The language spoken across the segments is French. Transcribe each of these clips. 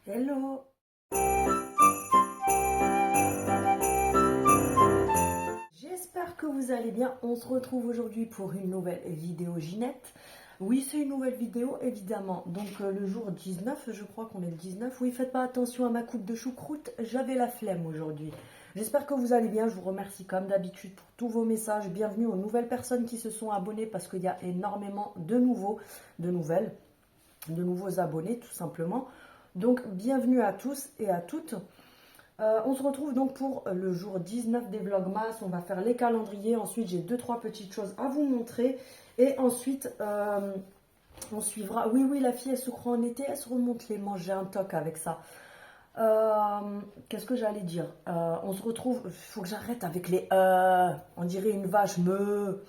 Hello! J'espère que vous allez bien. On se retrouve aujourd'hui pour une nouvelle vidéo Ginette. Oui, c'est une nouvelle vidéo, évidemment. Donc, le jour 19, je crois qu'on est le 19. Oui, faites pas attention à ma coupe de choucroute. J'avais la flemme aujourd'hui. J'espère que vous allez bien. Je vous remercie comme d'habitude pour tous vos messages. Bienvenue aux nouvelles personnes qui se sont abonnées parce qu'il y a énormément de de nouveaux abonnés, tout simplement. Donc, bienvenue à tous et à toutes. On se retrouve donc pour le jour 19 des Vlogmas. On va faire les calendriers. Ensuite, j'ai deux, trois petites choses à vous montrer. Et ensuite, on suivra. Oui, oui, la fille, elle se croit en été. Elle se remonte les manches. J'ai un toc avec ça. Qu'est-ce que j'allais dire? On se retrouve. Il faut que j'arrête avec les on dirait une vache. Me.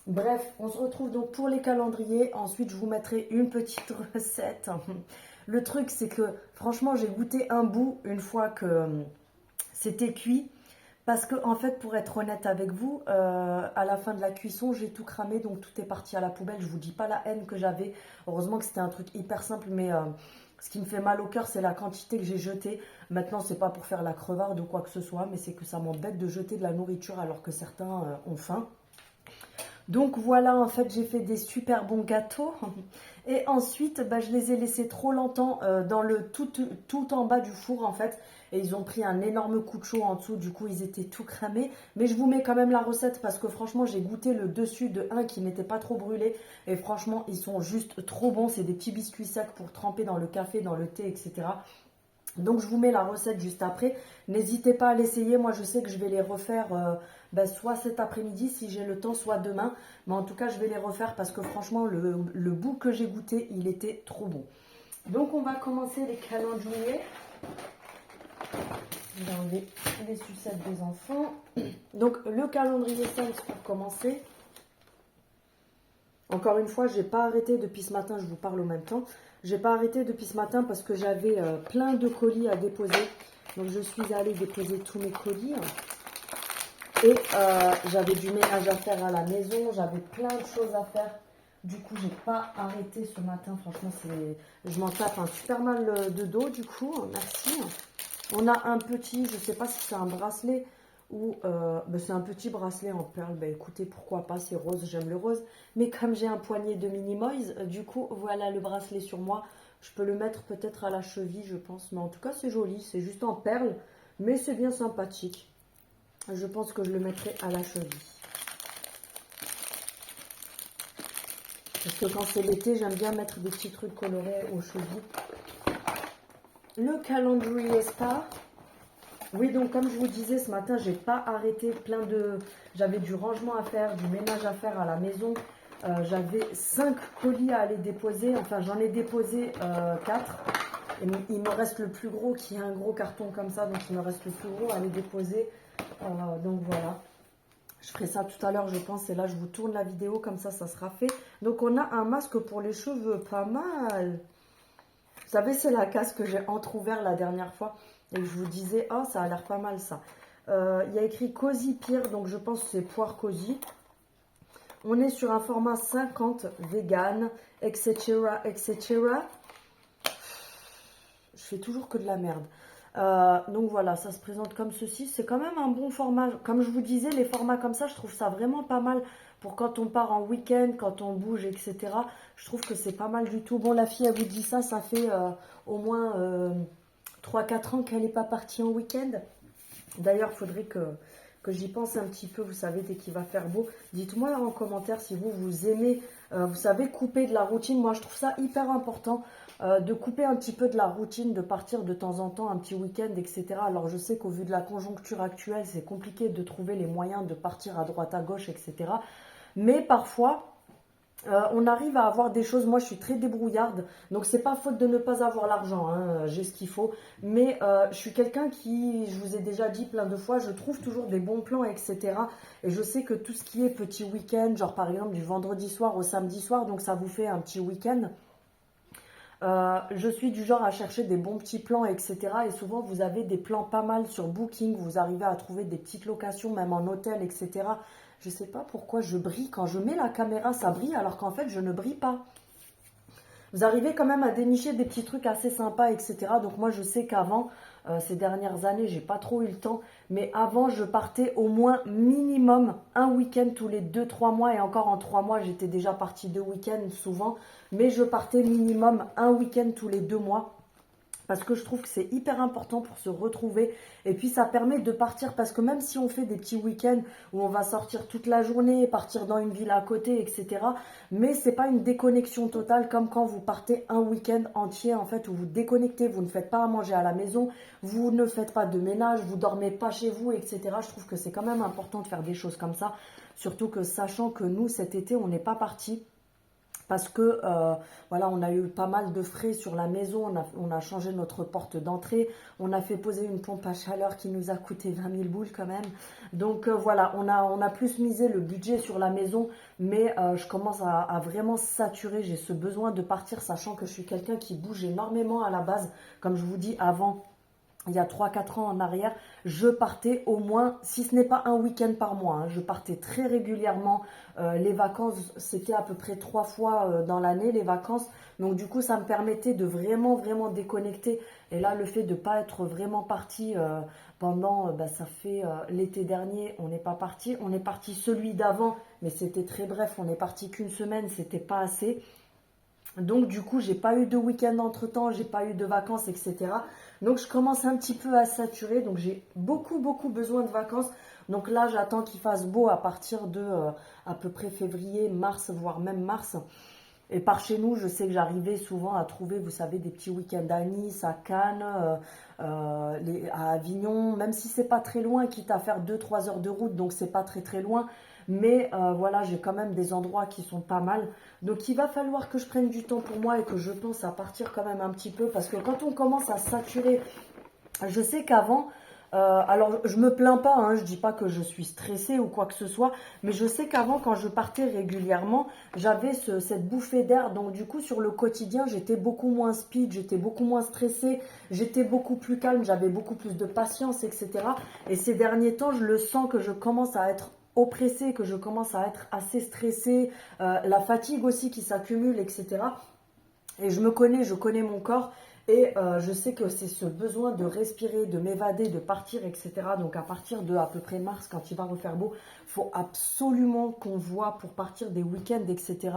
Bref, on se retrouve donc pour les calendriers. Ensuite, je vous mettrai une petite recette. Le truc, c'est que franchement, j'ai goûté un bout une fois que c'était cuit. Parce que, en fait, pour être honnête avec vous, à la fin de la cuisson, j'ai tout cramé, donc tout est parti à la poubelle. Je vous dis pas la haine que j'avais. Heureusement que c'était un truc hyper simple, mais ce qui me fait mal au cœur, c'est la quantité que j'ai jetée. Maintenant, c'est pas pour faire la crevarde ou quoi que ce soit, mais c'est que ça m'embête de jeter de la nourriture alors que certains ont faim. Donc voilà, en fait, j'ai fait des super bons gâteaux. Et ensuite, bah, je les ai laissés trop longtemps dans le tout en bas du four, en fait. Et ils ont pris un énorme coup de chaud en dessous. Du coup, ils étaient tout cramés. Mais je vous mets quand même la recette parce que franchement, j'ai goûté le dessus de un qui n'était pas trop brûlé. Et franchement, ils sont juste trop bons. C'est des petits biscuits secs pour tremper dans le café, dans le thé, etc. Donc je vous mets la recette juste après. N'hésitez pas à l'essayer. Moi je sais que je vais les refaire soit cet après-midi si j'ai le temps, soit demain. Mais en tout cas je vais les refaire parce que franchement le bout que j'ai goûté, il était trop bon. Donc on va commencer les calendriers. Je vais enlever les sucettes des enfants. Donc le calendrier Sims pour commencer. Encore une fois, j'ai pas arrêté depuis ce matin, je vous parle en même temps. J'ai pas arrêté depuis ce matin parce que j'avais plein de colis à déposer. Donc je suis allée déposer tous mes colis. Et j'avais du ménage à faire à la maison, j'avais plein de choses à faire. Du coup, j'ai pas arrêté ce matin. Franchement, je m'en tape un super mal de dos, du coup. Merci. On a un petit, je sais pas si c'est un bracelet ou c'est un petit bracelet en perles. Ben écoutez, pourquoi pas, c'est rose, j'aime le rose. Mais comme j'ai un poignet de Minimoys, du coup, voilà le bracelet sur moi. Je peux le mettre peut-être à la cheville, je pense. Mais en tout cas, c'est joli, c'est juste en perles, mais c'est bien sympathique. Je pense que je le mettrai à la cheville. Parce que quand c'est l'été, j'aime bien mettre des petits trucs colorés aux chevilles. Le calendrier spa. Oui, donc comme je vous disais, ce matin, j'ai pas arrêté J'avais du rangement à faire, du ménage à faire à la maison. J'avais 5 colis à aller déposer. Enfin, j'en ai déposé 4. Et il me reste le plus gros, qui est un gros carton comme ça. Donc, il me reste le plus gros à aller déposer. Donc, voilà. Je ferai ça tout à l'heure, je pense. Et là, je vous tourne la vidéo, comme ça sera fait. Donc, on a un masque pour les cheveux. Pas mal. Vous savez, c'est la case que j'ai entrouvert la dernière fois. Et je vous disais, oh, ça a l'air pas mal, ça. Il y a écrit Cozy Pire, donc je pense que c'est poire Cozy. On est sur un format 50, vegan, etc., etc. Je fais toujours que de la merde. Donc voilà, ça se présente comme ceci. C'est quand même un bon format. Comme je vous disais, les formats comme ça, je trouve ça vraiment pas mal pour quand on part en week-end, quand on bouge, etc. Je trouve que c'est pas mal du tout. Bon, la fille, elle vous dit ça, ça fait au moins 3-4 ans qu'elle n'est pas partie en week-end. D'ailleurs, il faudrait que j'y pense un petit peu, vous savez, dès qu'il va faire beau. Dites-moi en commentaire si vous aimez, vous savez, couper de la routine. Moi, je trouve ça hyper important de couper un petit peu de la routine, de partir de temps en temps, un petit week-end, etc. Alors, je sais qu'au vu de la conjoncture actuelle, c'est compliqué de trouver les moyens de partir à droite, à gauche, etc. Mais parfois, on arrive à avoir des choses. Moi, je suis très débrouillarde, donc c'est pas faute de ne pas avoir l'argent, hein, j'ai ce qu'il faut. Mais je suis quelqu'un qui, je vous ai déjà dit plein de fois, je trouve toujours des bons plans, etc. Et je sais que tout ce qui est petit week-end, genre par exemple du vendredi soir au samedi soir, donc ça vous fait un petit week-end. Je suis du genre à chercher des bons petits plans, etc. Et souvent, vous avez des plans pas mal sur Booking. Vous arrivez à trouver des petites locations, même en hôtel, etc. Je sais pas pourquoi je brille. Quand je mets la caméra, ça brille, alors qu'en fait, je ne brille pas. Vous arrivez quand même à dénicher des petits trucs assez sympas, etc. Donc moi, je sais qu'avant, ces dernières années, j'ai pas trop eu le temps. Mais avant, je partais au moins minimum un week-end tous les 2-3 mois. Et encore en 3 mois, j'étais déjà partie 2 week-ends souvent. Mais je partais minimum un week-end tous les 2 mois. Parce que je trouve que c'est hyper important pour se retrouver. Et puis ça permet de partir, parce que même si on fait des petits week-ends où on va sortir toute la journée, partir dans une ville à côté, etc. Mais c'est pas une déconnexion totale comme quand vous partez un week-end entier, en fait, où vous déconnectez, vous ne faites pas à manger à la maison, vous ne faites pas de ménage, vous dormez pas chez vous, etc. Je trouve que c'est quand même important de faire des choses comme ça. Surtout que sachant que nous, cet été, on n'est pas partis. Parce que voilà, on a eu pas mal de frais sur la maison, on a changé notre porte d'entrée, on a fait poser une pompe à chaleur qui nous a coûté 20 000 boules quand même. Donc voilà, on a plus misé le budget sur la maison, mais je commence à vraiment saturer, j'ai ce besoin de partir, sachant que je suis quelqu'un qui bouge énormément à la base, comme je vous dis avant. Il y a 3-4 ans en arrière, je partais au moins, si ce n'est pas un week-end par mois, hein, je partais très régulièrement. Les vacances, c'était à peu près 3 fois dans l'année, les vacances. Donc du coup, ça me permettait de vraiment, vraiment déconnecter. Et là, le fait de ne pas être vraiment parti pendant, ça fait l'été dernier, on n'est pas parti. On est parti celui d'avant, mais c'était très bref, on n'est parti qu'une semaine, c'était pas assez. Donc du coup, j'ai pas eu de week-end entre-temps, j'ai pas eu de vacances, etc. Donc je commence un petit peu à saturer, donc j'ai beaucoup, beaucoup besoin de vacances. Donc là, j'attends qu'il fasse beau à partir de à peu près février, mars, voire même mars. Et par chez nous, je sais que j'arrivais souvent à trouver, vous savez, des petits week-ends à Nice, à Cannes, à Avignon, même si c'est pas très loin, quitte à faire 2-3 heures de route, donc c'est pas très très loin. Mais voilà, j'ai quand même des endroits qui sont pas mal. Donc il va falloir que je prenne du temps pour moi et que je pense à partir quand même un petit peu. Parce que quand on commence à saturer, je sais qu'avant, alors je me plains pas, hein, je dis pas que je suis stressée ou quoi que ce soit, mais je sais qu'avant, quand je partais régulièrement, j'avais cette bouffée d'air. Donc du coup, sur le quotidien, j'étais beaucoup moins speed, j'étais beaucoup moins stressée, j'étais beaucoup plus calme, j'avais beaucoup plus de patience, etc. Et ces derniers temps, je le sens que je commence à être oppressée, que je commence à être assez stressée, la fatigue aussi qui s'accumule, etc. Et je connais mon corps et je sais que c'est ce besoin de respirer, de m'évader, de partir, etc. Donc à partir de à peu près mars, quand il va refaire beau, il faut absolument qu'on voit pour partir des week-ends, etc.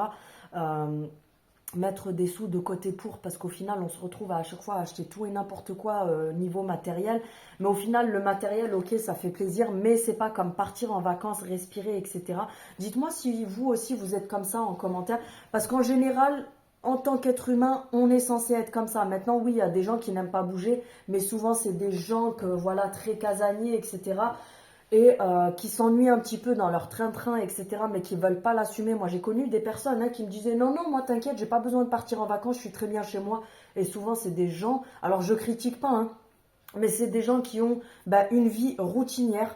Mettre des sous de côté pour, parce qu'au final on se retrouve à chaque fois à acheter tout et n'importe quoi niveau matériel, mais au final le matériel, ok, ça fait plaisir, mais c'est pas comme partir en vacances, respirer, etc. Dites-moi si vous aussi vous êtes comme ça en commentaire, parce qu'en général, en tant qu'être humain, on est censé être comme ça. Maintenant, oui, il y a des gens qui n'aiment pas bouger, mais souvent c'est des gens que voilà, très casaniers, etc. Et qui s'ennuient un petit peu dans leur train-train, etc., mais qui ne veulent pas l'assumer. Moi, j'ai connu des personnes qui me disaient non, non, moi, t'inquiète, j'ai pas besoin de partir en vacances, je suis très bien chez moi. Et souvent, c'est des gens, alors je critique pas, hein, mais c'est des gens qui ont une vie routinière,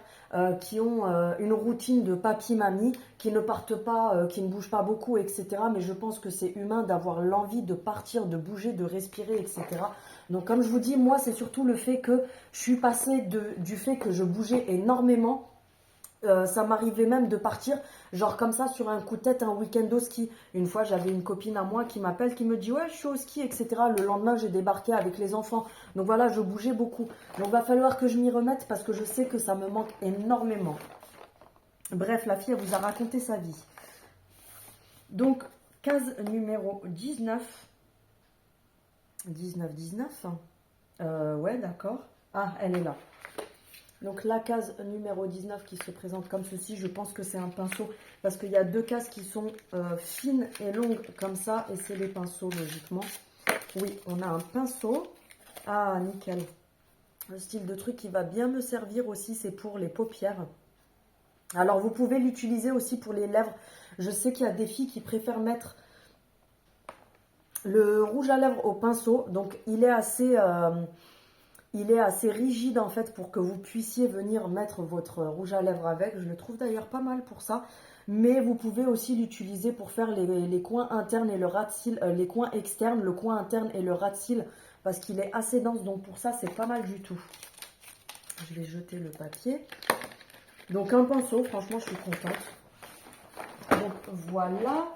qui ont une routine de papy-mamie, qui ne partent pas, qui ne bougent pas beaucoup, etc. Mais je pense que c'est humain d'avoir l'envie de partir, de bouger, de respirer, etc. Donc comme je vous dis, moi c'est surtout le fait que je suis passée du fait que je bougeais énormément. Ça m'arrivait même de partir, genre comme ça, sur un coup de tête, un week-end au ski. Une fois, j'avais une copine à moi qui m'appelle, qui me dit « Ouais, je suis au ski, etc. » Le lendemain, j'ai débarqué avec les enfants. Donc voilà, je bougeais beaucoup. Donc il va falloir que je m'y remette parce que je sais que ça me manque énormément. Bref, la fille, elle vous a raconté sa vie. Donc, case numéro 19. 19. Ouais, d'accord. Ah, elle est là. Donc la case numéro 19 qui se présente comme ceci, je pense que c'est un pinceau parce qu'il y a deux cases qui sont fines et longues comme ça et c'est les pinceaux logiquement. Oui, on a un pinceau. Ah, nickel. Le style de truc qui va bien me servir aussi, c'est pour les paupières. Alors vous pouvez l'utiliser aussi pour les lèvres. Je sais qu'il y a des filles qui préfèrent mettre le rouge à lèvres au pinceau. Donc il est assez rigide en fait pour que vous puissiez venir mettre votre rouge à lèvres avec. Je le trouve d'ailleurs pas mal pour ça. Mais vous pouvez aussi l'utiliser pour faire les coins internes et le ras de cils, les coins externes, le coin interne et le ras de cils. Parce qu'il est assez dense, donc pour ça c'est pas mal du tout. Je vais jeter le papier. Donc un pinceau, franchement je suis contente. Donc voilà.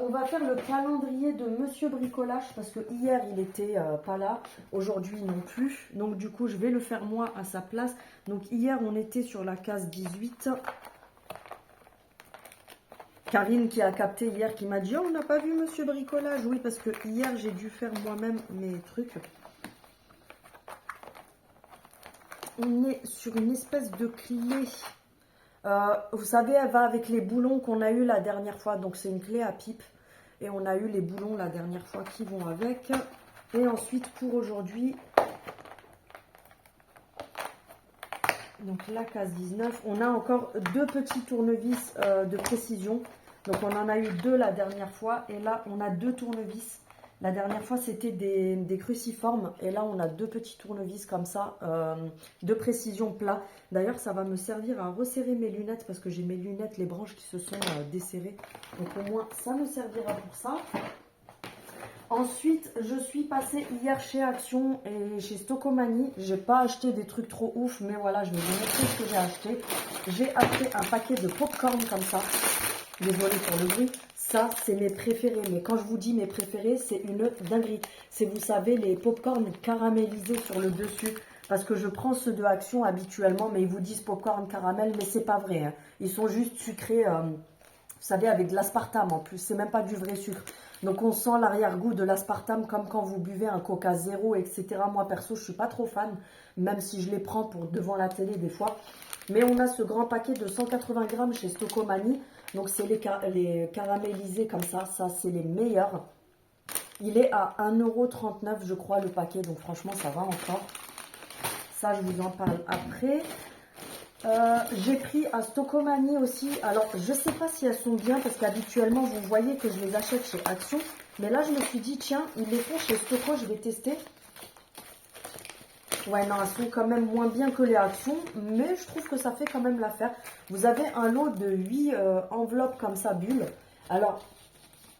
On va faire le calendrier de Monsieur Bricolage parce que hier il était pas là, aujourd'hui non plus. Donc du coup je vais le faire moi à sa place. Donc hier on était sur la case 18. Karine qui a capté hier qui m'a dit oh, on n'a pas vu Monsieur Bricolage. Oui parce que hier j'ai dû faire moi-même mes trucs. On est sur une espèce de clé. Vous savez, elle va avec les boulons qu'on a eu la dernière fois. Donc, c'est une clé à pipe. Et on a eu les boulons la dernière fois qui vont avec. Et ensuite, pour aujourd'hui, donc la case 19, on a encore deux petits tournevis de précision. Donc, on en a eu deux la dernière fois. Et là, on a deux tournevis. La dernière fois, c'était des cruciformes. Et là, on a deux petits tournevis comme ça, de précision plat. D'ailleurs, ça va me servir à resserrer mes lunettes parce que j'ai mes lunettes, les branches qui se sont desserrées. Donc, au moins, ça me servira pour ça. Ensuite, je suis passée hier chez Action et chez Stocomanie. J'ai pas acheté des trucs trop ouf, mais voilà, je vais vous montrer ce que j'ai acheté. J'ai acheté un paquet de popcorn comme ça. Désolée pour le bruit. Ça, c'est mes préférés. Mais quand je vous dis mes préférés, c'est une dinguerie. C'est, vous savez, les popcorn caramélisés sur le dessus. Parce que je prends ceux de Action habituellement, mais ils vous disent popcorn caramel, mais c'est pas vrai. Hein. Ils sont juste sucrés, vous savez, avec de l'aspartame en plus. C'est même pas du vrai sucre. Donc, on sent l'arrière-goût de l'aspartame comme quand vous buvez un Coca Zéro, etc. Moi, perso, je suis pas trop fan, même si je les prends pour devant la télé des fois. Mais on a ce grand paquet de 180 grammes chez Stocomanie. Donc, c'est les caramélisés comme ça. Ça, c'est les meilleurs. Il est à 1,39 €, je crois, le paquet. Donc, franchement, ça va encore. Ça, je vous en parle après. J'ai pris à Stocomanie aussi. Alors, je ne sais pas si elles sont bien parce qu'habituellement, vous voyez que je les achète chez Action. Mais là, je me suis dit, tiens, ils les font chez Stoco, je vais tester. Ouais, non, elles sont quand même moins bien que les Actions, mais je trouve que ça fait quand même l'affaire. Vous avez un lot de 8 enveloppes comme ça, bulles. Alors,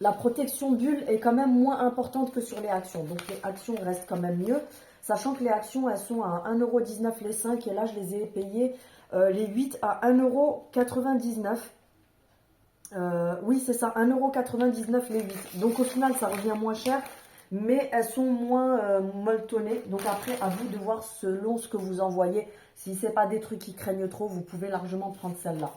la protection bulle est quand même moins importante que sur les Actions. Donc, les Actions restent quand même mieux. Sachant que les Actions, elles sont à 1,19 € les 5 et là, je les ai payées les 8 à 1,99 €. Oui, c'est ça, 1,99 € les 8. Donc, au final, ça revient moins cher. Mais elles sont moins molletonnées. Donc après, à vous de voir selon ce que vous envoyez. Si ce n'est pas des trucs qui craignent trop, vous pouvez largement prendre celle-là.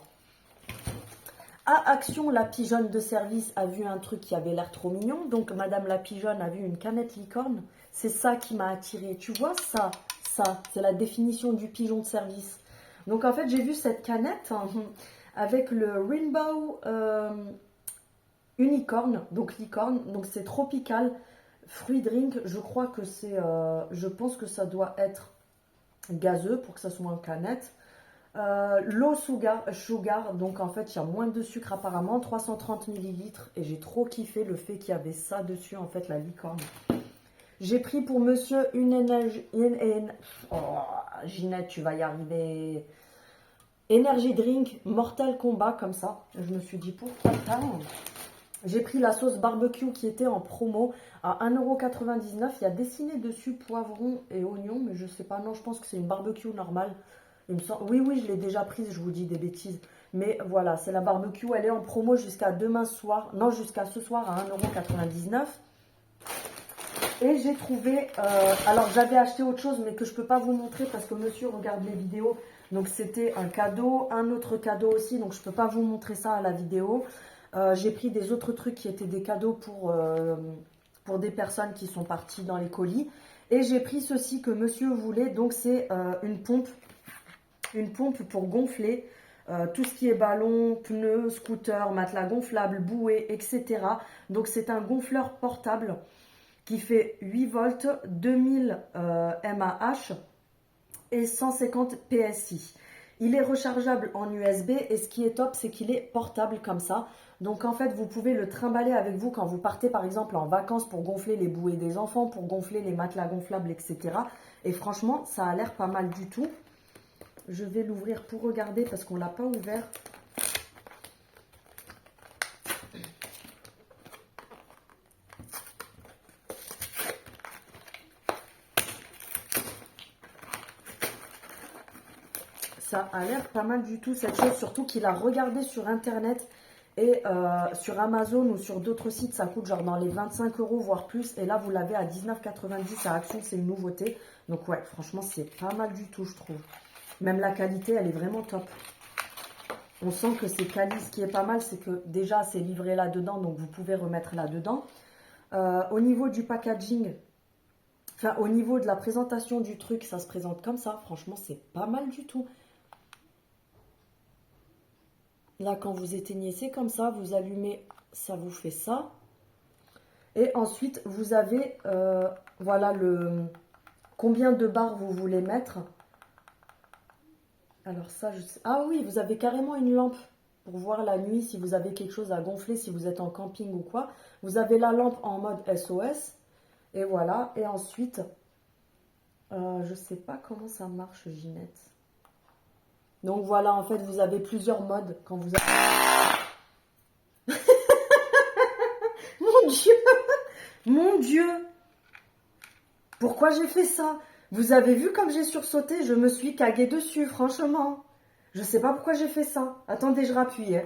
À Action, la pigeonne de service a vu un truc qui avait l'air trop mignon. Donc Madame la pigeonne a vu une canette licorne. C'est ça qui m'a attirée. Tu vois, ça, c'est la définition du pigeon de service. Donc en fait, j'ai vu cette canette avec le Rainbow Unicorn. Donc licorne, donc c'est tropical. Fruit drink, je crois que c'est, je pense que ça doit être gazeux pour que ça soit en canette. L'eau sugar, donc en fait il y a moins de sucre apparemment, 330 ml. Et j'ai trop kiffé le fait qu'il y avait ça dessus, en fait la licorne. J'ai pris pour monsieur une énergie... Oh, Ginette, tu vas y arriver. Energy drink Mortal Kombat comme ça. Je me suis dit pourquoi pas. J'ai pris la sauce barbecue qui était en promo à 1,99 €. Il y a dessiné dessus poivron et oignon, mais je sais pas. Non, je pense que c'est une barbecue normale. Il me semble... Oui, je l'ai déjà prise, je vous dis des bêtises. Mais voilà, c'est la barbecue. Elle est en promo jusqu'à demain soir. Non, jusqu'à ce soir à 1,99 €. Et j'ai trouvé... alors, j'avais acheté autre chose, mais que je ne peux pas vous montrer parce que monsieur regarde les vidéos. Donc, c'était un cadeau. Un autre cadeau aussi. Donc, je ne peux pas vous montrer ça à la vidéo. J'ai pris des autres trucs qui étaient des cadeaux pour des personnes qui sont parties dans les colis. Et j'ai pris ceci que monsieur voulait. Donc, c'est une pompe. Une pompe pour gonfler tout ce qui est ballon, pneus, scooter, matelas gonflables, bouées, etc. Donc, c'est un gonfleur portable qui fait 8 volts, 2000 mAh et 150 PSI. Il est rechargeable en USB et ce qui est top, c'est qu'il est portable comme ça. Donc en fait, vous pouvez le trimballer avec vous quand vous partez par exemple en vacances pour gonfler les bouées des enfants, pour gonfler les matelas gonflables, etc. Et franchement, ça a l'air pas mal du tout. Je vais l'ouvrir pour regarder parce qu'on ne l'a pas ouvert. Ça a l'air pas mal du tout cette chose, surtout qu'il a regardé sur internet Et sur Amazon ou sur d'autres sites, ça coûte genre dans les 25 €, voire plus. Et là, vous l'avez à 19,90 € à Action, c'est une nouveauté. Donc ouais, franchement, c'est pas mal du tout, je trouve. Même la qualité, elle est vraiment top. On sent que c'est quali. Ce qui est pas mal, c'est que déjà, c'est livré là-dedans, donc vous pouvez remettre là-dedans. Au niveau du packaging, enfin, au niveau de la présentation du truc, ça se présente comme ça. Franchement, c'est pas mal du tout. Là, quand vous éteignez, c'est comme ça. Vous allumez, ça vous fait ça. Et ensuite, vous avez, voilà, combien de barres vous voulez mettre. Alors ça, je sais... Ah oui, vous avez carrément une lampe pour voir la nuit si vous avez quelque chose à gonfler, si vous êtes en camping ou quoi. Vous avez la lampe en mode SOS. Et voilà. Et ensuite, je sais pas comment ça marche, Ginette. Donc voilà, en fait, vous avez plusieurs modes quand vous avez... Mon Dieu! Mon Dieu! Pourquoi j'ai fait ça? Vous avez vu comme j'ai sursauté? Je me suis caguée dessus, franchement. Je sais pas pourquoi j'ai fait ça. Attendez, je rappuie. Hein.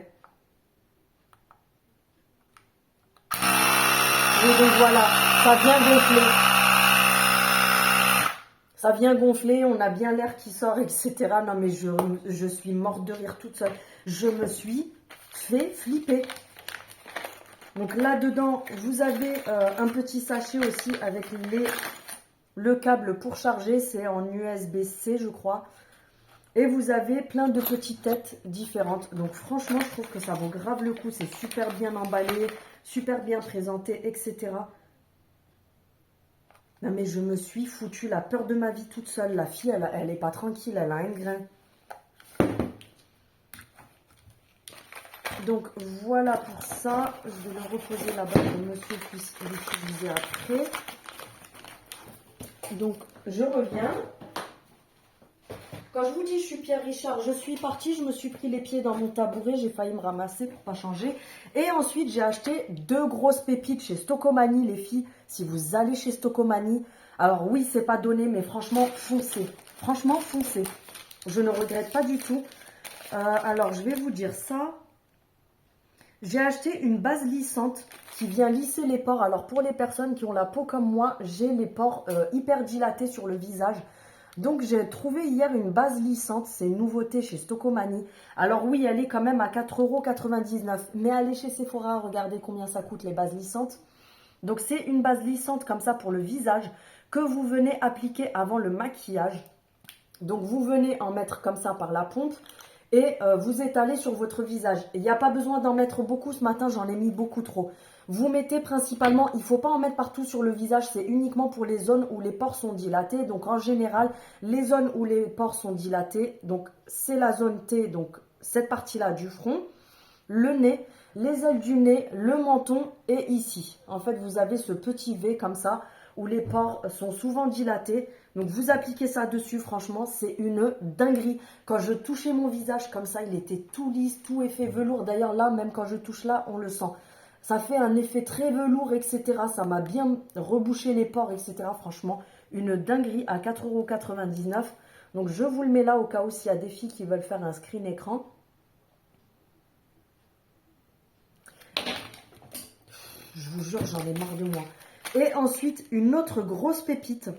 Et donc voilà, ça vient gonfler. Ça vient gonfler, on a bien l'air qui sort, etc. Non mais je suis morte de rire toute seule. Je me suis fait flipper. Donc là-dedans, vous avez un petit sachet aussi avec le câble pour charger. C'est en USB-C, je crois. Et vous avez plein de petites têtes différentes. Donc franchement, je trouve que ça vaut grave le coup. C'est super bien emballé, super bien présenté, etc. Non mais je me suis foutu la peur de ma vie toute seule. La fille, elle est pas tranquille, elle a un grain. Donc voilà pour ça. Je vais le reposer là-bas pour que monsieur puisse l'utiliser après. Donc je reviens. Quand je vous dis je suis Pierre Richard, je suis partie, je me suis pris les pieds dans mon tabouret, j'ai failli me ramasser pour pas changer. Et ensuite j'ai acheté 2 grosses pépites chez Stocomanie, les filles. Si vous allez chez Stocomanie, alors oui c'est pas donné, mais franchement foncez. Franchement foncez. Je ne regrette pas du tout. Alors je vais vous dire ça. J'ai acheté une base lissante qui vient lisser les pores. Alors pour les personnes qui ont la peau comme moi, j'ai les pores hyper dilatés sur le visage. Donc j'ai trouvé hier une base lissante, c'est une nouveauté chez Stocomanie. Alors oui, elle est quand même à 4,99 €, mais allez chez Sephora, regardez combien ça coûte les bases lissantes. Donc c'est une base lissante comme ça pour le visage que vous venez appliquer avant le maquillage. Donc vous venez en mettre comme ça par la pompe et vous étalez sur votre visage. Il n'y a pas besoin d'en mettre beaucoup, ce matin j'en ai mis beaucoup trop. Vous mettez principalement, il ne faut pas en mettre partout sur le visage, c'est uniquement pour les zones où les pores sont dilatés. Donc en général, les zones où les pores sont dilatés, donc c'est la zone T, donc cette partie-là du front, le nez, les ailes du nez, le menton et ici. En fait, vous avez ce petit V comme ça, où les pores sont souvent dilatés. Donc vous appliquez ça dessus, franchement, c'est une dinguerie. Quand je touchais mon visage comme ça, il était tout lisse, tout effet velours. D'ailleurs là, même quand je touche là, on le sent. Ça fait un effet très velours, etc. Ça m'a bien rebouché les pores, etc. Franchement, une dinguerie à 4,99 €. Donc, je vous le mets là au cas où s'il y a des filles qui veulent faire un screen écran. Je vous jure, j'en ai marre de moi. Et ensuite, une autre grosse pépite.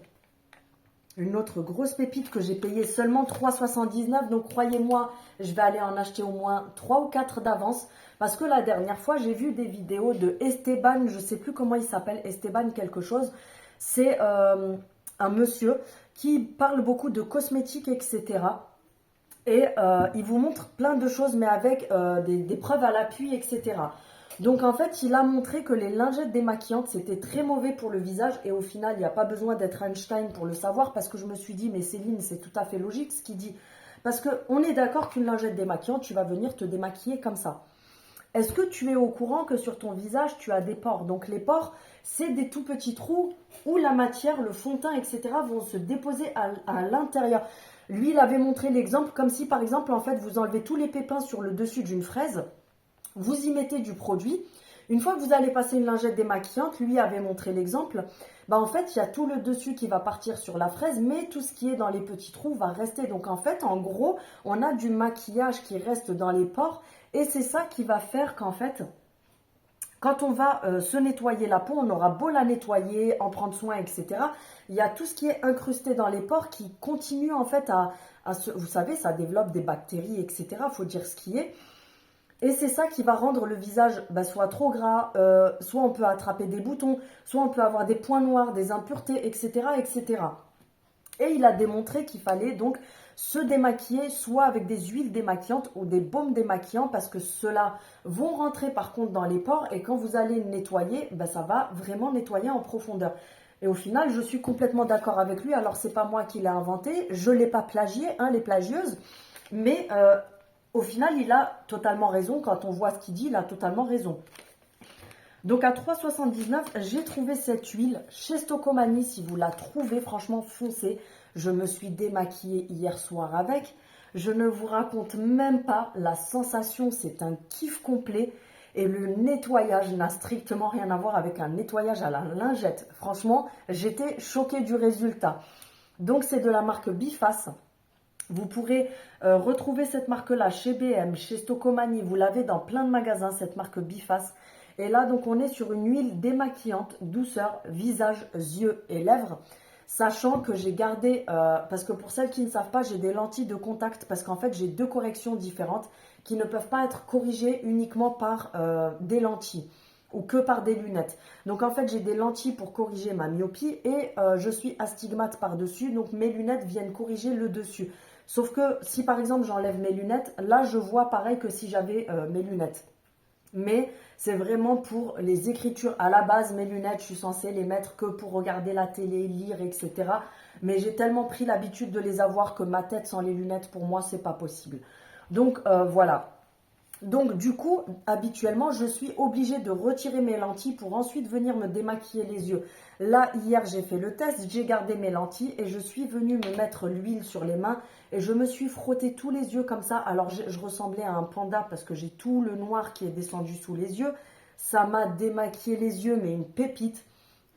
Une autre grosse pépite que j'ai payée seulement 3,79 €. Donc, croyez-moi, je vais aller en acheter au moins 3 ou 4 d'avance. Parce que la dernière fois, j'ai vu des vidéos de Esteban, je ne sais plus comment il s'appelle, Esteban quelque chose. C'est un monsieur qui parle beaucoup de cosmétiques, etc. Et il vous montre plein de choses, mais avec des preuves à l'appui, etc. Donc en fait, il a montré que les lingettes démaquillantes, c'était très mauvais pour le visage. Et au final, il n'y a pas besoin d'être Einstein pour le savoir. Parce que je me suis dit, mais Céline, c'est tout à fait logique ce qu'il dit. Parce qu'on est d'accord qu'une lingette démaquillante, tu vas venir te démaquiller comme ça. Est-ce que tu es au courant que sur ton visage, tu as des pores? Donc les pores, c'est des tout petits trous où la matière, le fond de teint, etc. vont se déposer à l'intérieur. Lui, il avait montré l'exemple comme si, par exemple, en fait, vous enlevez tous les pépins sur le dessus d'une fraise, vous y mettez du produit. Une fois que vous allez passer une lingette démaquillante, lui avait montré l'exemple, en fait, il y a tout le dessus qui va partir sur la fraise, mais tout ce qui est dans les petits trous va rester. Donc en fait, en gros, on a du maquillage qui reste dans les pores Et c'est ça qui va faire qu'en fait, quand on va se nettoyer la peau, on aura beau la nettoyer, en prendre soin, etc. Il y a tout ce qui est incrusté dans les pores qui continue en fait à se... Vous savez, ça développe des bactéries, etc. Il faut dire ce qui est. Et c'est ça qui va rendre le visage soit trop gras, soit on peut attraper des boutons, soit on peut avoir des points noirs, des impuretés, etc., etc. Et il a démontré qu'il fallait donc se démaquiller soit avec des huiles démaquillantes ou des baumes démaquillants parce que ceux-là vont rentrer par contre dans les pores et quand vous allez nettoyer, ça va vraiment nettoyer en profondeur. Et au final, je suis complètement d'accord avec lui. Alors, c'est pas moi qui l'ai inventé, je ne l'ai pas plagié, les plagieuses, mais au final, il a totalement raison. Quand on voit ce qu'il dit, il a totalement raison. Donc à 3,79 €, j'ai trouvé cette huile chez Stocomanie. Si vous la trouvez, franchement, foncez. Je me suis démaquillée hier soir avec. Je ne vous raconte même pas la sensation, c'est un kiff complet. Et le nettoyage n'a strictement rien à voir avec un nettoyage à la lingette. Franchement, j'étais choquée du résultat. Donc c'est de la marque Biface. Vous pourrez retrouver cette marque-là chez BM, chez Stocomanie. Vous l'avez dans plein de magasins, cette marque Biface. Et là, donc, on est sur une huile démaquillante, douceur, visage, yeux et lèvres. Sachant que j'ai gardé, parce que pour celles qui ne savent pas, j'ai des lentilles de contact. Parce qu'en fait, j'ai deux corrections différentes qui ne peuvent pas être corrigées uniquement par des lentilles ou que par des lunettes. Donc en fait, j'ai des lentilles pour corriger ma myopie et je suis astigmate par-dessus. Donc mes lunettes viennent corriger le dessus. Sauf que si par exemple j'enlève mes lunettes, là je vois pareil que si j'avais mes lunettes. Mais c'est vraiment pour les écritures. À la base, mes lunettes, je suis censée les mettre que pour regarder la télé, lire, etc. Mais j'ai tellement pris l'habitude de les avoir que ma tête sans les lunettes, pour moi, c'est pas possible. Donc voilà. Donc du coup, habituellement, je suis obligée de retirer mes lentilles pour ensuite venir me démaquiller les yeux. Là, hier, j'ai fait le test, j'ai gardé mes lentilles et je suis venue me mettre l'huile sur les mains et je me suis frotté tous les yeux comme ça. Alors, je ressemblais à un panda parce que j'ai tout le noir qui est descendu sous les yeux. Ça m'a démaquillé les yeux, mais une pépite.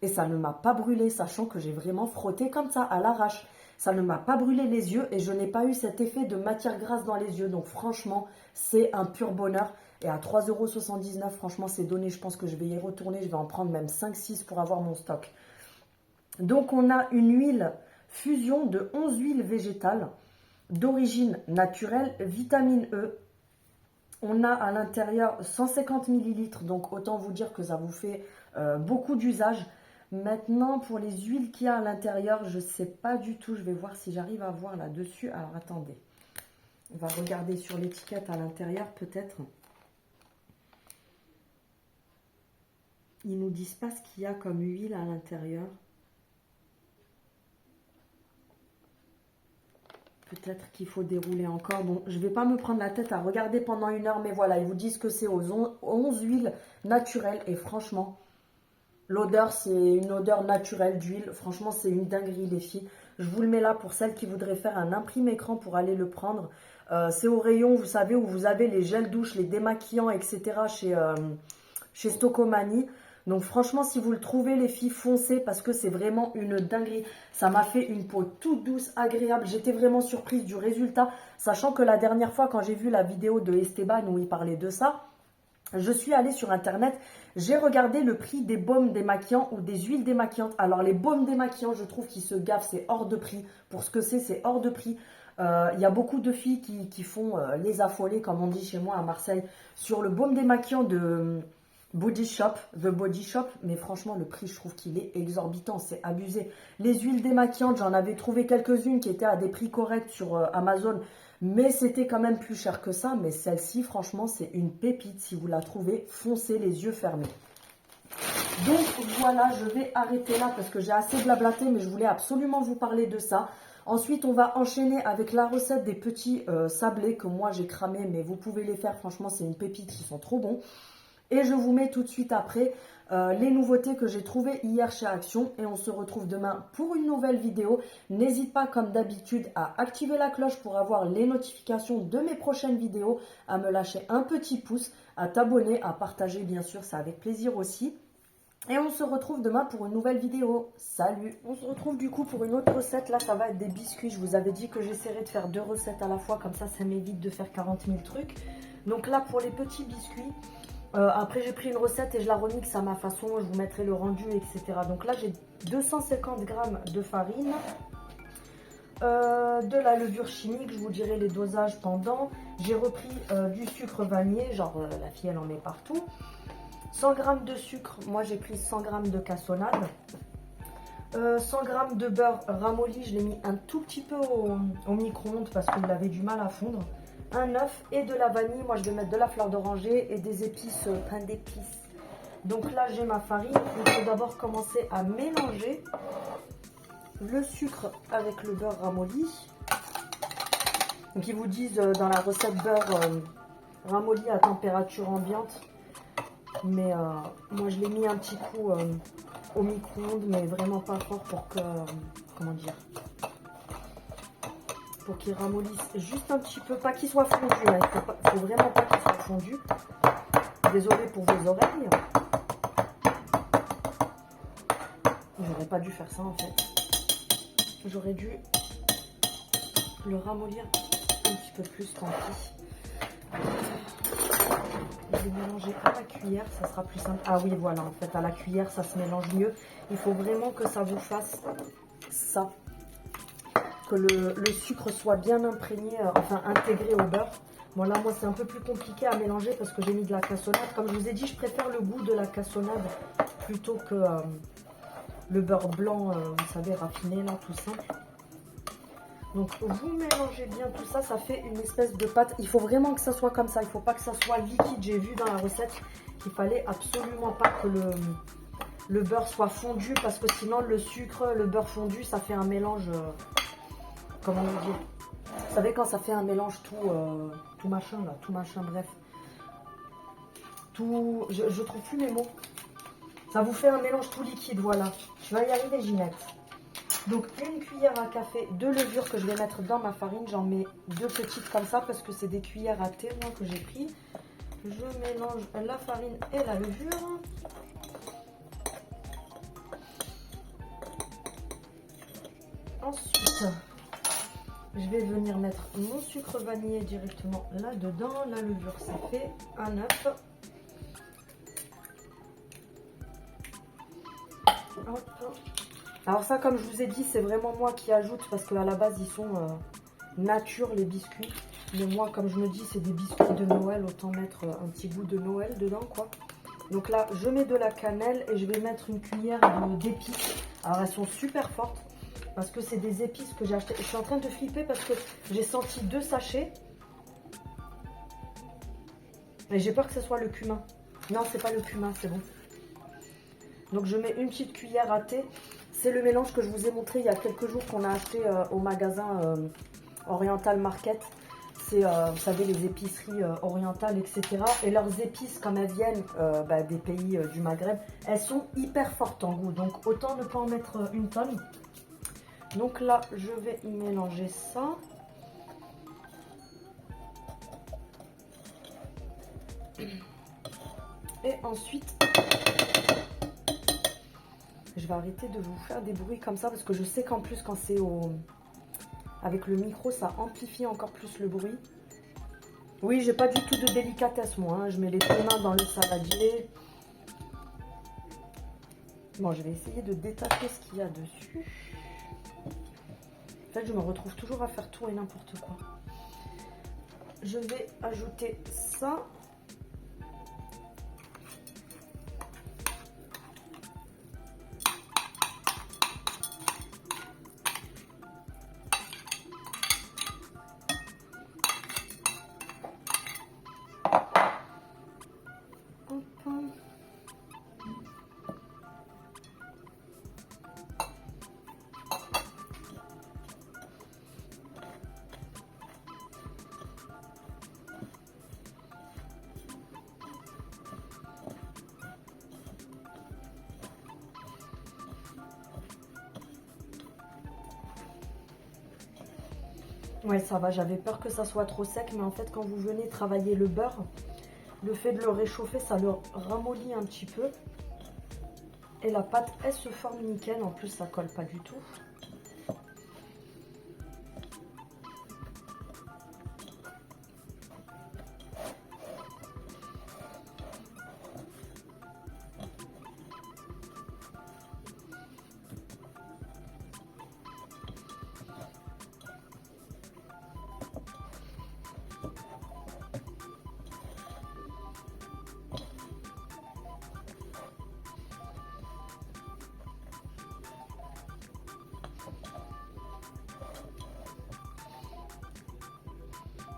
Et ça ne m'a pas brûlé, sachant que j'ai vraiment frotté comme ça, à l'arrache. Ça ne m'a pas brûlé les yeux et je n'ai pas eu cet effet de matière grasse dans les yeux. Donc franchement, c'est un pur bonheur. Et à 3,79 €, franchement, c'est donné. Je pense que je vais y retourner. Je vais en prendre même 5-6 pour avoir mon stock. Donc on a une huile fusion de 11 huiles végétales d'origine naturelle, vitamine E. On a à l'intérieur 150 ml. Donc autant vous dire que ça vous fait beaucoup d'usage. Maintenant, pour les huiles qu'il y a à l'intérieur, je ne sais pas du tout. Je vais voir si j'arrive à voir là-dessus. Alors, attendez. On va regarder sur l'étiquette à l'intérieur, peut-être. Ils ne nous disent pas ce qu'il y a comme huile à l'intérieur. Peut-être qu'il faut dérouler encore. Bon, je ne vais pas me prendre la tête à regarder pendant 1 heure. Mais voilà, ils vous disent que c'est aux 11 huiles naturelles. Et franchement... l'odeur, c'est une odeur naturelle d'huile. Franchement, c'est une dinguerie, les filles. Je vous le mets là pour celles qui voudraient faire un imprimé écran pour aller le prendre. C'est au rayon, vous savez, où vous avez les gels douche, les démaquillants, etc. chez Stocomanie. Donc franchement, si vous le trouvez, les filles, foncez parce que c'est vraiment une dinguerie. Ça m'a fait une peau toute douce, agréable. J'étais vraiment surprise du résultat. Sachant que la dernière fois, quand j'ai vu la vidéo de Esteban où il parlait de ça, je suis allée sur internet, j'ai regardé le prix des baumes démaquillants ou des huiles démaquillantes. Alors les baumes démaquillants, je trouve qu'ils se gaffent, c'est hors de prix. Pour ce que c'est hors de prix. Il y a beaucoup de filles qui font les affolées, comme on dit chez moi à Marseille, sur le baume démaquillant de Body Shop, The Body Shop. Mais franchement, le prix, je trouve qu'il est exorbitant, c'est abusé. Les huiles démaquillantes, j'en avais trouvé quelques-unes qui étaient à des prix corrects sur Amazon. Mais c'était quand même plus cher que ça. Mais celle-ci, franchement, c'est une pépite. Si vous la trouvez, foncez les yeux fermés. Donc voilà, je vais arrêter là parce que j'ai assez blablaté. Mais je voulais absolument vous parler de ça. Ensuite, on va enchaîner avec la recette des petits sablés que moi j'ai cramé. Mais vous pouvez les faire. Franchement, c'est une pépite. Ils sont trop bons. Et je vous mets tout de suite après les nouveautés que j'ai trouvées hier chez Action. Et on se retrouve demain pour une nouvelle vidéo. N'hésite pas comme d'habitude à activer la cloche pour avoir les notifications de mes prochaines vidéos. À me lâcher un petit pouce, à t'abonner, à partager bien sûr, c'est avec plaisir aussi. Et on se retrouve demain pour une nouvelle vidéo. Salut! On se retrouve du coup pour une autre recette. Là, ça va être des biscuits. Je vous avais dit que j'essaierais de faire 2 recettes à la fois. Comme ça m'évite de faire 40 000 trucs. Donc là, pour les petits biscuits, après j'ai pris une recette et je la remixe à ma façon. Je vous mettrai le rendu, etc. Donc là, j'ai 250 g de farine, de la levure chimique. Je vous dirai les dosages pendant. J'ai repris du sucre vanillé, genre la fille, elle en met partout. 100 g de sucre, moi j'ai pris 100 g de cassonade. 100 g de beurre ramolli, je l'ai mis un tout petit peu au micro-ondes parce qu'il avait du mal à fondre. Un œuf et de la vanille. Moi je vais mettre de la fleur d'oranger et des épices, pain d'épices. Donc là j'ai ma farine. Il faut d'abord commencer à mélanger le sucre avec le beurre ramolli. Donc ils vous disent dans la recette beurre ramolli à température ambiante. Mais moi je l'ai mis un petit coup au micro-ondes, mais vraiment pas fort pour que, comment dire, pour qu'il ramollisse juste un petit peu, pas qu'il soit fondu, hein. Il faut vraiment pas qu'il soit fondu. Désolée pour vos oreilles. J'aurais pas dû faire ça en fait. J'aurais dû le ramollir un petit peu plus, tant pis. Je vais mélanger à la cuillère, ça sera plus simple. Ah oui, voilà, en fait, à la cuillère, ça se mélange mieux. Il faut vraiment que ça vous fasse ça. Que le sucre soit bien imprégné, enfin intégré au beurre. Bon, là, moi, c'est un peu plus compliqué à mélanger parce que j'ai mis de la cassonade. Comme je vous ai dit, je préfère le goût de la cassonade plutôt que le beurre blanc, vous savez, raffiné, là, tout simple. Donc vous mélangez bien tout ça, ça fait une espèce de pâte. Il faut vraiment que ça soit comme ça, il ne faut pas que ça soit liquide. J'ai vu dans la recette qu'il fallait absolument pas que le beurre soit fondu parce que sinon le sucre, le beurre fondu, ça fait un mélange, comment vous dire, vous savez quand ça fait un mélange tout machin là, tout machin, bref. Tout, je trouve plus mes mots. Ça vous fait un mélange tout liquide, voilà. Tu vas y arriver, Ginette. Donc une cuillère à café de levure que je vais mettre dans ma farine. J'en mets 2 petites comme ça parce que c'est des cuillères à thé moi que j'ai pris. Je mélange la farine et la levure. Ensuite, je vais venir mettre mon sucre vanillé directement là-dedans. La levure c'est fait. Un œuf. Hop. Alors ça, comme je vous ai dit, c'est vraiment moi qui ajoute parce qu'à la base, ils sont nature, les biscuits. Mais moi, comme je me dis, c'est des biscuits de Noël, autant mettre un petit goût de Noël dedans, quoi. Donc là, je mets de la cannelle et je vais mettre une cuillère d'épices. Alors, elles sont super fortes parce que c'est des épices que j'ai achetées. Je suis en train de flipper parce que j'ai senti 2 sachets. Et j'ai peur que ce soit le cumin. Non, c'est pas le cumin, c'est bon. Donc, je mets une petite cuillère à thé. C'est le mélange que je vous ai montré il y a quelques jours qu'on a acheté au magasin Oriental Market. C'est, vous savez, les épiceries orientales, etc. Et leurs épices, comme elles viennent des pays du Maghreb, elles sont hyper fortes en goût. Donc, autant ne pas en mettre une tonne. Donc là, je vais y mélanger ça. Et ensuite... je vais arrêter de vous faire des bruits comme ça parce que je sais qu'en plus quand c'est avec le micro, ça amplifie encore plus le bruit. Oui, j'ai pas du tout de délicatesse moi, hein. Je mets les deux mains dans le saladier. Bon, je vais essayer de détacher ce qu'il y a dessus. En fait, je me retrouve toujours à faire tout et n'importe quoi. Je vais ajouter ça. Ouais, ça va, j'avais peur que ça soit trop sec, mais en fait, quand vous venez travailler le beurre, le fait de le réchauffer, ça le ramollit un petit peu. Et la pâte, elle se forme nickel. En plus, ça colle pas du tout.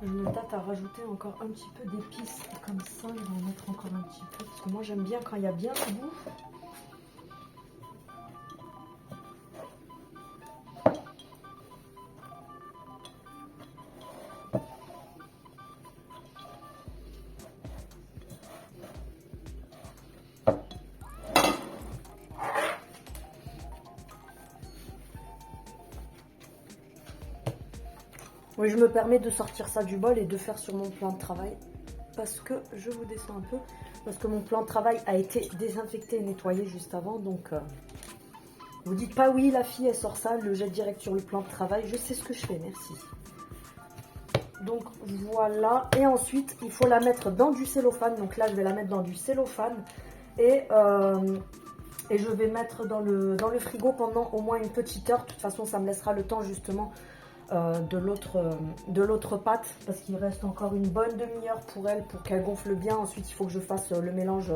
Je me tâte à rajouter encore un petit peu d'épices comme ça. Je vais en mettre encore un petit peu parce que moi j'aime bien quand il y a bien un goût. Oui, je me permets de sortir ça du bol et de faire sur mon plan de travail parce que je vous descends un peu parce que mon plan de travail a été désinfecté et nettoyé juste avant. Donc, vous dites pas oui, la fille elle sort ça, le jette direct sur le plan de travail. Je sais ce que je fais, merci. Donc voilà, et ensuite il faut la mettre dans du cellophane. Donc là, je vais la mettre dans du cellophane et je vais mettre dans le frigo pendant au moins une petite heure. De toute façon, ça me laissera le temps justement de l'autre pâte parce qu'il reste encore une bonne demi-heure pour elle pour qu'elle gonfle bien. Ensuite, il faut que je fasse le mélange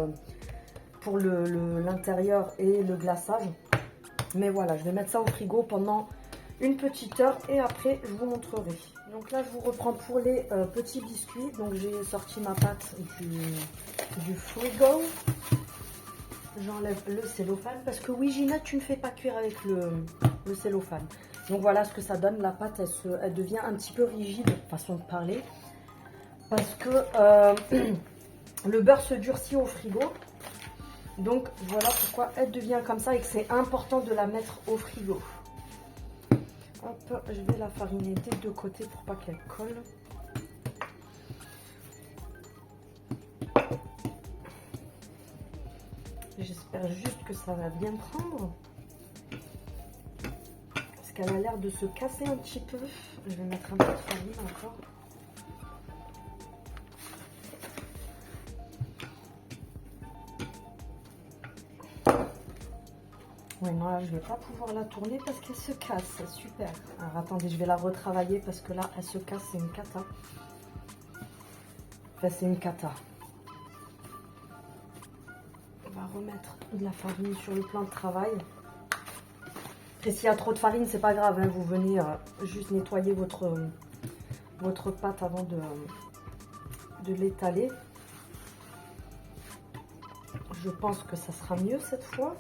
pour l'intérieur et le glaçage. Mais voilà, je vais mettre ça au frigo pendant une petite heure et après, je vous montrerai. Donc là, je vous reprends pour les petits biscuits. Donc j'ai sorti ma pâte du frigo. J'enlève le cellophane parce que oui, Gina, tu ne fais pas cuire avec le cellophane. Donc voilà ce que ça donne. La pâte, elle devient un petit peu rigide, façon de parler. Parce que le beurre se durcit au frigo. Donc voilà pourquoi elle devient comme ça et que c'est important de la mettre au frigo. Hop, je vais la fariner des deux côtés pour pas qu'elle colle. J'espère juste que ça va bien prendre. Parce qu'elle a l'air de se casser un petit peu. Je vais mettre un peu de farine encore. Ouais, non, là, je vais pas pouvoir la tourner parce qu'elle se casse. Super. Alors, attendez, je vais la retravailler parce que là, elle se casse. C'est une cata. Enfin, c'est une cata. On va remettre de la farine sur le plan de travail. Et s'il y a trop de farine, c'est pas grave. Hein, vous venez juste nettoyer votre pâte avant de l'étaler. Je pense que ça sera mieux cette fois.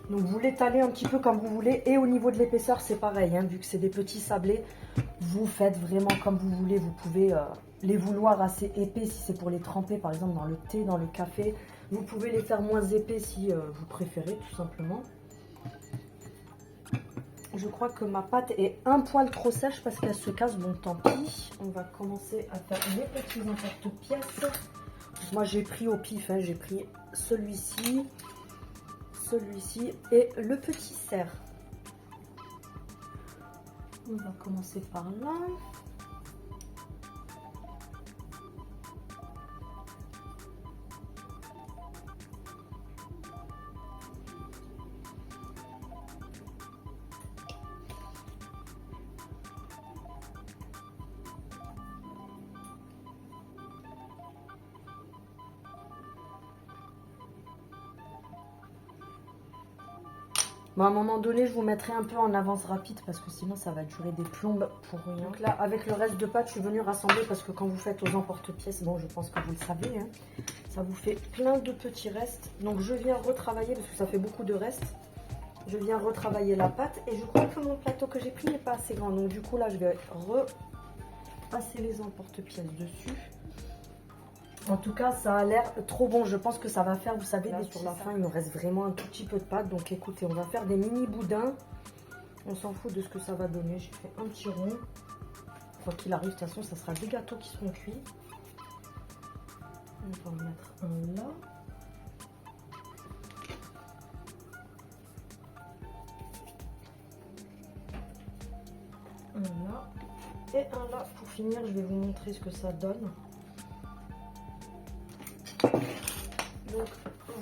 Donc vous l'étalez un petit peu comme vous voulez. Et au niveau de l'épaisseur, c'est pareil. Hein, vu que c'est des petits sablés, vous faites vraiment comme vous voulez. Vous pouvez les vouloir assez épais si c'est pour les tremper, par exemple dans le thé, dans le café. Vous pouvez les faire moins épais si vous préférez, tout simplement. Je crois que ma pâte est un poil trop sèche parce qu'elle se casse. Bon, tant pis. On va commencer à faire les petits emporte-pièces. Moi, j'ai pris au pif. Hein, j'ai pris celui-ci et le petit cerf. On va commencer par là. Bon, à un moment donné, je vous mettrai un peu en avance rapide parce que sinon, ça va durer des plombes pour rien. Donc là, avec le reste de pâte, je suis venue rassembler parce que quand vous faites aux emporte-pièces, bon, je pense que vous le savez, hein, ça vous fait plein de petits restes. Donc, je viens retravailler parce que ça fait beaucoup de restes. Je viens retravailler la pâte et je crois que mon plateau que j'ai pris n'est pas assez grand. Donc, du coup, là, je vais repasser les emporte-pièces dessus. En tout cas, ça a l'air trop bon. Je pense que ça va faire, vous savez, là, sur la fin, il me reste vraiment un tout petit peu de pâte. Donc écoutez, on va faire des mini boudins. On s'en fout de ce que ça va donner. J'ai fait un petit rond. Quoi qu'il arrive, de toute façon, ça sera des gâteaux qui seront cuits. On va en mettre un là. Un là. Et un là. Pour finir, je vais vous montrer ce que ça donne. Donc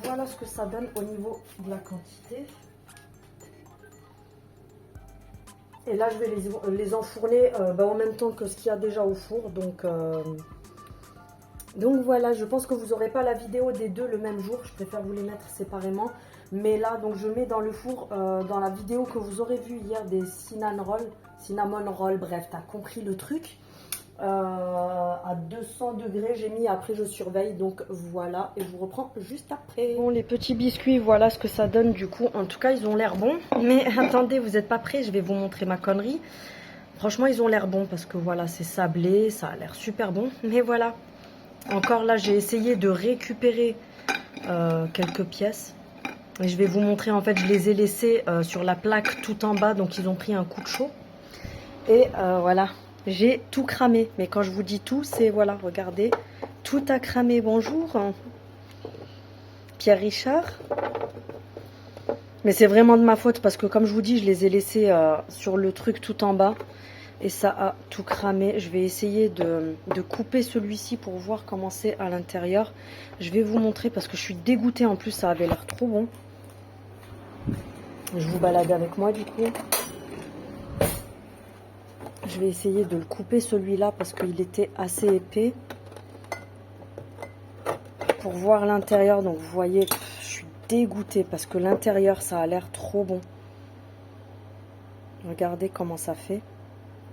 voilà ce que ça donne au niveau de la quantité. Et là je vais les enfourner en même temps que ce qu'il y a déjà au four. Donc voilà, je pense que vous n'aurez pas la vidéo des deux le même jour. Je préfère vous les mettre séparément. Mais là, donc je mets dans le four, dans la vidéo que vous aurez vue hier des cinnamon roll, bref, t'as compris le truc. À 200 degrés, j'ai mis, après je surveille, donc voilà, et je vous reprends juste après. Bon, les petits biscuits, voilà ce que ça donne du coup. En tout cas, ils ont l'air bons. Mais attendez, vous n'êtes pas prêts, je vais vous montrer ma connerie. Franchement, ils ont l'air bons parce que voilà, c'est sablé, ça a l'air super bon. Mais voilà, encore là, j'ai essayé de récupérer quelques pièces. Et je vais vous montrer, en fait, je les ai laissés sur la plaque tout en bas, donc ils ont pris un coup de chaud. Et voilà, j'ai tout cramé. Mais quand je vous dis tout, c'est, voilà, regardez, tout a cramé. Bonjour, Pierre Richard. Mais c'est vraiment de ma faute parce que, comme je vous dis, je les ai laissés sur le truc tout en bas. Et ça a tout cramé. Je vais essayer de couper celui-ci pour voir comment c'est à l'intérieur. Je vais vous montrer parce que je suis dégoûtée. En plus, ça avait l'air trop bon. Je vous balade avec moi du coup. Je vais essayer de le couper celui-là parce qu'il était assez épais. Pour voir l'intérieur. Donc vous voyez, je suis dégoûtée parce que l'intérieur, ça a l'air trop bon. Regardez comment ça fait.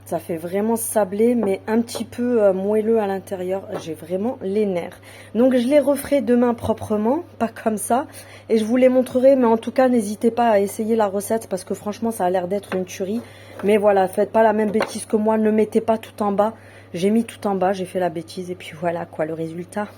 Ça fait vraiment sablé, mais un petit peu moelleux à l'intérieur. J'ai vraiment les nerfs. Donc, je les referai demain proprement, pas comme ça. Et je vous les montrerai, mais en tout cas, n'hésitez pas à essayer la recette parce que franchement, ça a l'air d'être une tuerie. Mais voilà, faites pas la même bêtise que moi. Ne mettez pas tout en bas. J'ai mis tout en bas, j'ai fait la bêtise. Et puis voilà, quoi, le résultat.